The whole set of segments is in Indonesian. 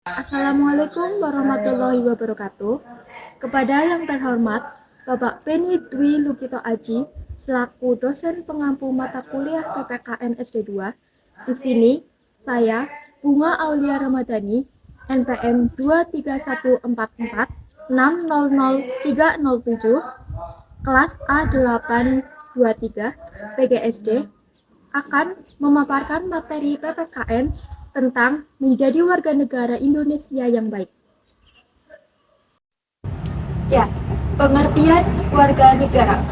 Assalamualaikum warahmatullahi wabarakatuh. Kepada yang terhormat Bapak Penny Dwi Lukito Aji selaku dosen pengampu mata kuliah PPKN SD2. Di sini saya Bunga Aulia Ramadhani NPM 23144600307 kelas A823 PGSD akan memaparkan materi PPKN tentang menjadi warga negara Indonesia yang baik. Ya, pengertian warga negara.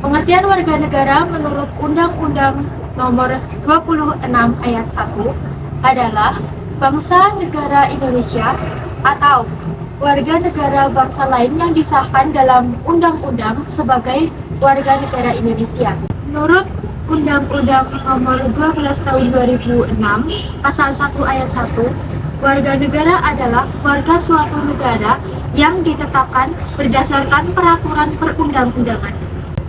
Pengertian warga negara menurut Undang-Undang Nomor 26 Ayat 1 adalah bangsa negara Indonesia atau warga negara bangsa lain yang disahkan dalam undang-undang sebagai warga negara Indonesia. Menurut Undang-Undang Nomor 12 Tahun 2006 Pasal 1 Ayat 1, warga negara adalah warga suatu negara yang ditetapkan berdasarkan peraturan perundang-undangan.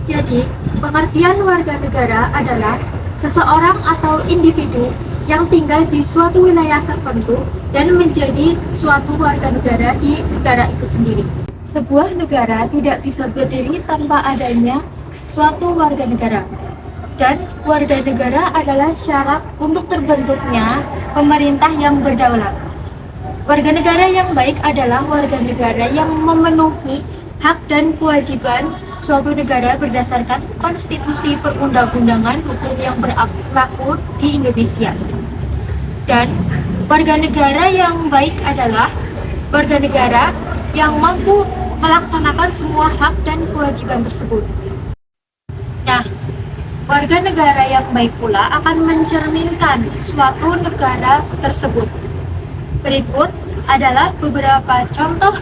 Jadi, pengertian warga negara adalah seseorang atau individu yang tinggal di suatu wilayah tertentu dan menjadi suatu warga negara di negara itu sendiri. Sebuah negara tidak bisa berdiri tanpa adanya suatu warga negara. Dan warga negara adalah syarat untuk terbentuknya pemerintah yang berdaulat. Warga negara yang baik adalah warga negara yang memenuhi hak dan kewajiban suatu negara berdasarkan konstitusi perundang-undangan hukum yang berlaku di Indonesia. Dan warga negara yang baik adalah warga negara yang mampu melaksanakan semua hak dan kewajiban tersebut. Nah, warga negara yang baik pula akan mencerminkan suatu negara tersebut. Berikut adalah beberapa contoh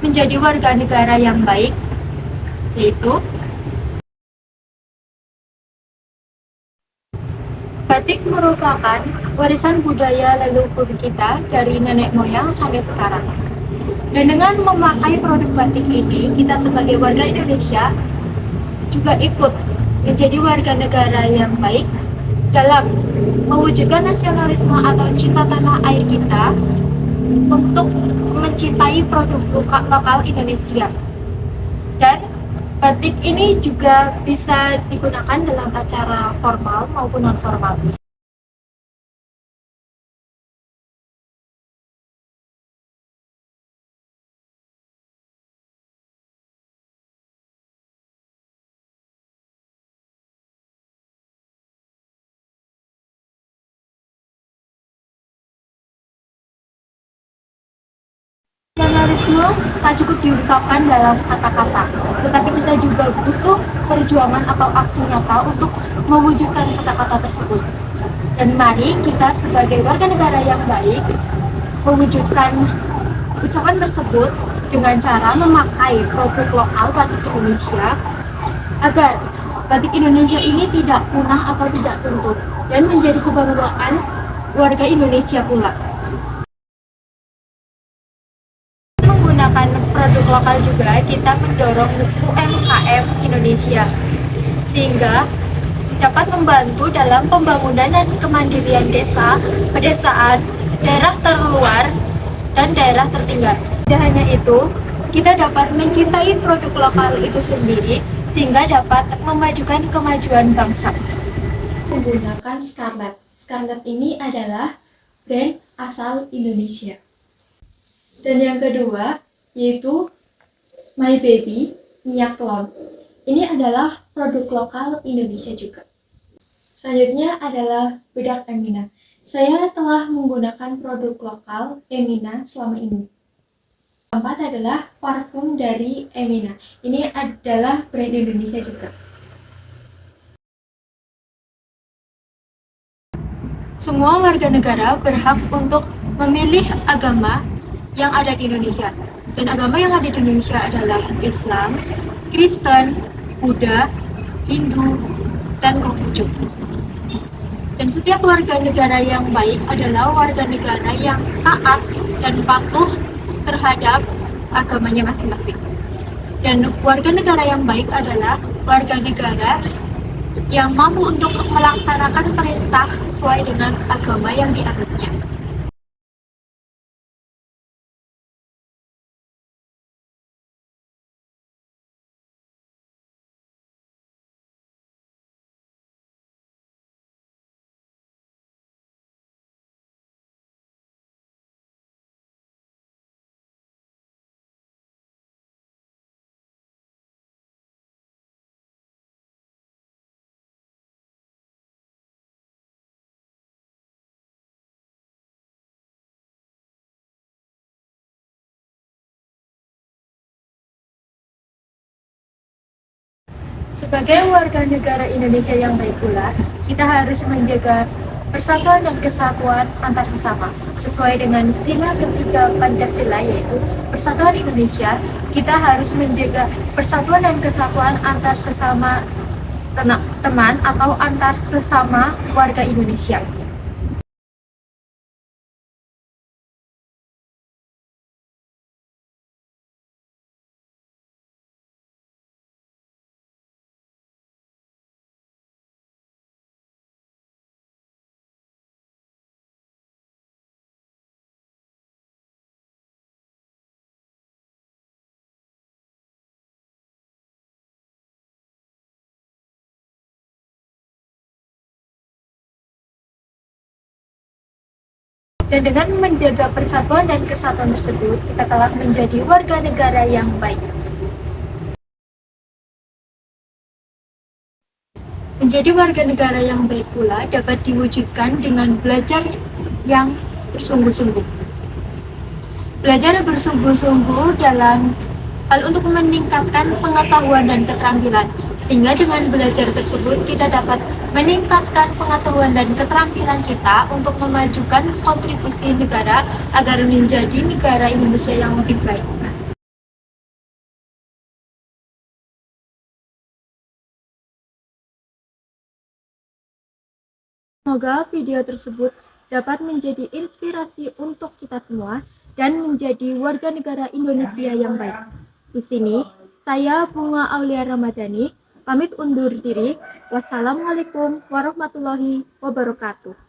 menjadi warga negara yang baik, yaitu batik merupakan warisan budaya leluhur kita dari nenek moyang sampai sekarang. Dan dengan memakai produk batik ini, kita sebagai warga Indonesia juga ikut menjadi warga negara yang baik dalam mewujudkan nasionalisme atau cinta tanah air kita untuk mencintai produk lokal Indonesia. Dan batik ini juga bisa digunakan dalam acara formal maupun non formal. Nasionalisme tak cukup diungkapkan dalam kata-kata, tetapi kita juga butuh perjuangan atau aksi nyata untuk mewujudkan kata-kata tersebut. Dan mari kita sebagai warga negara yang baik mewujudkan ucapan tersebut dengan cara memakai produk lokal batik Indonesia agar batik Indonesia ini tidak punah atau tidak luntur dan menjadi kebanggaan warga Indonesia pula. Menggunakan produk lokal juga, kita mendorong UMKM Indonesia sehingga dapat membantu dalam pembangunan dan kemandirian desa, pedesaan, daerah terluar, dan daerah tertinggal. Tidak hanya itu, kita dapat mencintai produk lokal itu sendiri sehingga dapat memajukan kemajuan bangsa. Menggunakan Scarlett. Scarlett ini adalah brand asal Indonesia. Dan yang kedua yaitu My Baby minyak telon. Ini adalah produk lokal Indonesia juga. Selanjutnya adalah bedak Emina. Saya telah menggunakan produk lokal Emina selama ini. Keempat adalah parfum dari Emina. Ini adalah brand Indonesia juga. Semua warga negara berhak untuk memilih agama yang ada di Indonesia. Dan agama yang ada di Indonesia adalah Islam, Kristen, Buddha, Hindu, dan Konghucu. Dan setiap warga negara yang baik adalah warga negara yang taat dan patuh terhadap agamanya masing-masing. Dan warga negara yang baik adalah warga negara yang mampu untuk melaksanakan perintah sesuai dengan agama yang dianutnya. Sebagai warga negara Indonesia yang baik pula, kita harus menjaga persatuan dan kesatuan antar sesama. Sesuai dengan sila ketiga Pancasila yaitu Persatuan Indonesia, kita harus menjaga persatuan dan kesatuan antar sesama teman atau antar sesama warga Indonesia. Dan dengan menjaga persatuan dan kesatuan tersebut, kita telah menjadi warga negara yang baik. Menjadi warga negara yang baik pula dapat diwujudkan dengan belajar yang bersungguh-sungguh. Belajar bersungguh-sungguh dalam hal untuk meningkatkan pengetahuan dan keterampilan, sehingga dengan belajar tersebut kita dapat meningkatkan pengetahuan dan keterampilan kita untuk memajukan kontribusi negara agar menjadi negara Indonesia yang lebih baik. Semoga video tersebut dapat menjadi inspirasi untuk kita semua dan menjadi warga negara Indonesia yang baik. Di sini, saya Bunga Aulia Ramadhani, pamit undur diri. Wassalamualaikum warahmatullahi wabarakatuh.